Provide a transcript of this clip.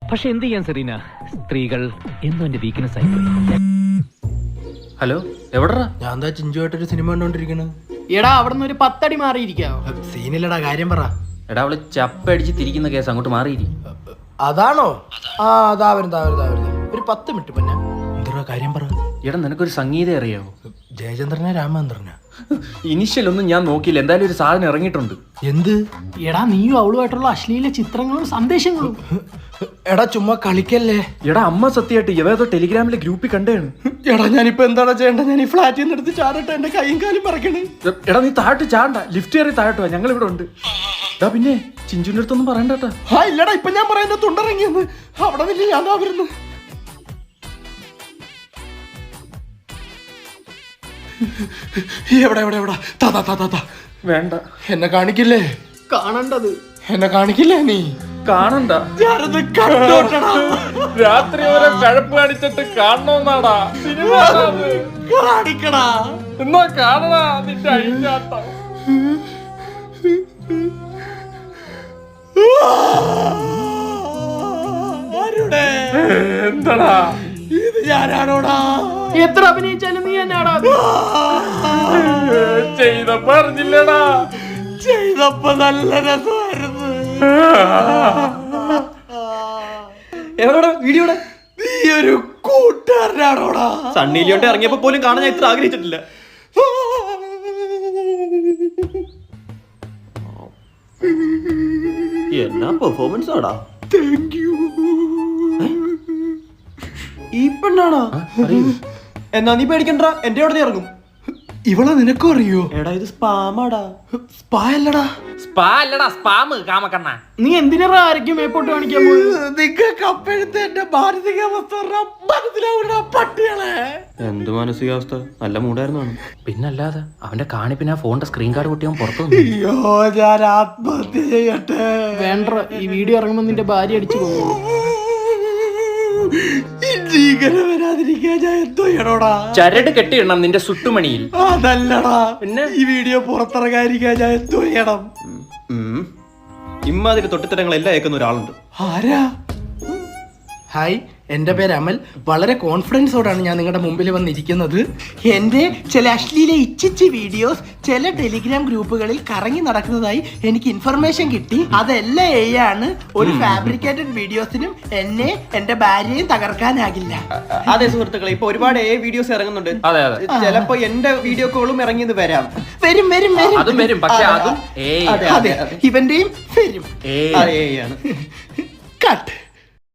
പക്ഷെ എന്ത് ചെയ്യാൻ സെറീന, സ്ത്രീകൾ എന്നും എന്റെ വീക്ക്നെസ് ആയിപ്പോയി. ഹലോ, എവിടാ? ഞാൻ എന്താ ചിഞ്ചുമായിട്ടൊരു സിനിമ കണ്ടോണ്ടിരിക്കണ്. എടാ അവിടെ നിന്ന് ഒരു 10 അടി മാറിയിരിക്കാവോ? സീനില്ലടാ, കാര്യം പറ. എടാ, അവള് ചപ്പടിച്ച് തിരിക്കുന്ന കേസ്, അങ്ങോട്ട് മാറിയിരി. അതാണോ? ആ അതാ വരുന്നത്. ഒരു 10 മിനിറ്റ് പിന്നെ എന്താ കാര്യം പറ. എടാ, നിനക്കൊരു സംഗീതം അറിയാവോ? ജയചന്ദ്രനാ രാമചന്ദ്രനാ? ഇനിഷ്യൽ ഒന്നും ഞാൻ നോക്കിയില്ല, എന്തായാലും ഒരു സാധനം ഇറങ്ങിയിട്ടുണ്ട്. എന്ത്? എടാ നീയും അവളുമായിട്ടുള്ള അശ്ലീല ചിത്രങ്ങളും സന്ദേശങ്ങളും. എടാ ചുമ്മാ കളിക്കല്ലേ. എടാ, അമ്മ സത്യമായിട്ട് ഏതോ ടെലിഗ്രാമിലെ ഗ്രൂപ്പിൽ കണ്ടേണ്. എടാ ഞാനിപ്പോ എന്താണ് ചെയ്യേണ്ടത്? ഞാൻ ഈ ഫ്ലാറ്റിൽ നിന്ന് എടുത്ത് ചാടട്ടെ? എന്റെ കൈയും കാലും പറക്കണ്. എടാ, നീ താഴോട്ട് ചാണ്ട, ലിഫ്റ്റ് കയറി താഴോട്ടോ, ഞങ്ങൾ ഇവിടെ ഉണ്ട്. എടാ പിന്നെ ചിഞ്ചുവിന്റെ അടുത്തൊന്നും പറയണ്ടട്ടാ. ആ ഇല്ലടാ, ഇപ്പൊ ഞാൻ പറയുന്നത് തുണ്ടിറങ്ങിയെന്ന്. അവിടെ നില്ല, ഞാൻ വരുന്നു. എവിടെ താ വേണ്ട, എന്നെ കാണിക്കില്ലേ? കാണണ്ടത് എന്നെ കാണിക്കില്ലേ? നീ കാണണ്ട. ഞാനത് കണ്ടോട്ടടാ. രാത്രി വരെ കഴപ്പ് കാണിച്ചിട്ട് കാണണമെന്നാടാ സിനിമ. കാണിക്കടാ, എന്നാ കാണടാ നിന്റെ അഴിഞ്ഞാട്ടം. എന്താടാ ഇത്? ഞാനാണോടാ? എത്ര അഭിനയിച്ചാലും നീ എന്നാടാ ചെയ്തപ്പോ അറിഞ്ഞില്ലടാ. ചെയ്തപ്പോ നല്ല രസമായിരുന്നു. എവിടെ വീഡിയോടെ? നീ ഒരു കൂട്ടുകാരനാണോടാ? സണ്ണിയിലോട്ട് ഇറങ്ങിയപ്പോ പോലും കാണാൻ ഞാൻ ഇത്ര ആഗ്രഹിച്ചിട്ടില്ല. എന്നാ പെർഫോമൻസ് ആടാ. Thank you. ഈ പെണ്ണാണോ? എന്നാ നീ പേടിക്കണ്ട, എന്റെ അവിടെ ഇറങ്ങും. ഇവളെ നിനക്കും അറിയോ? എടാ ഇത് സ്പാമാടാ. സ്പാ അല്ലടാ. സ്പാ അല്ലടാ, സ്പാം. കാമക്കണ്ണ, നീ എന്തിനാ ആരൊക്കെയും മേപ്പോട്ട് കാണിക്കാൻ പോയത്? നിങ്ങൾക്ക് അപ്പോഴത്തെ എന്റെ മാനസികാവസ്ഥ മനസ്സിലാവൂടാ പട്ടികളെ. എന്ത് മാനസികാവസ്ഥ? നല്ല മൂടായിരുന്നു. പിന്നല്ലാതെ അവന്റെ കാണിപ്പിന് ആ ഫോണിന്റെ സ്ക്രീൻ കാർഡ് പൊട്ടിയാൻ പുറത്തു വന്നു. അയ്യോ, ഞാൻ ആത്മഹത്യ ചെയ്യട്ടെ? വേണ്ട, ഈ വീഡിയോ ഇറങ്ങുമ്പോ നിന്റെ ഭാര്യ അടിച്ചു പോകും. ഇങ്ങനെ വരാതിരിക്കാൻ ഞാൻ എന്തോ ചെയ്യണോടാ? ചരട് കെട്ടിയിടണം നിന്റെ സുട്ടുമണിയിൽ. അതല്ലടാ, പിന്നെ ഈ വീഡിയോ പുറത്തിറങ്ങാതിരിക്കാൻ ഞാൻ എന്തോ ചെയ്യണം? ഇമ്മാതിരി തൊട്ടിത്തരങ്ങൾ എല്ലാം ഏക്കുന്ന ഒരാളുണ്ട്. ആരാ? ഹായ്, എൻ്റെ പേര് അമൽ. വളരെ കോൺഫിഡൻസോടാണ് ഞാൻ നിങ്ങളുടെ മുമ്പിൽ വന്നിരിക്കുന്നത്. എൻ്റെ ചില അശ്ലീല ഇച്ചിച്ച് വീഡിയോസ് ചില ടെലിഗ്രാം ഗ്രൂപ്പുകളിൽ കറങ്ങി നടക്കുന്നതായി എനിക്ക് ഇൻഫർമേഷൻ കിട്ടി. അതെല്ലാം ആണ്. ഒരു ഫാബ്രിക്കേറ്റഡ് വീഡിയോസിനും എന്നെ എൻ്റെ ഭാര്യയും തകർക്കാനാകില്ല. അതെ സുഹൃത്തുക്കളെ, ഇപ്പൊ ഒരുപാട് വീഡിയോസ് ഇറങ്ങുന്നുണ്ട്. അതെ. ചിലപ്പോ എന്റെ വീഡിയോ കോളും ഇറങ്ങിയത് വരാം. അതും വരും, പക്ഷെ അതും അതെ, ഇവന്റെയും വരും. ആണ് കട്ട്.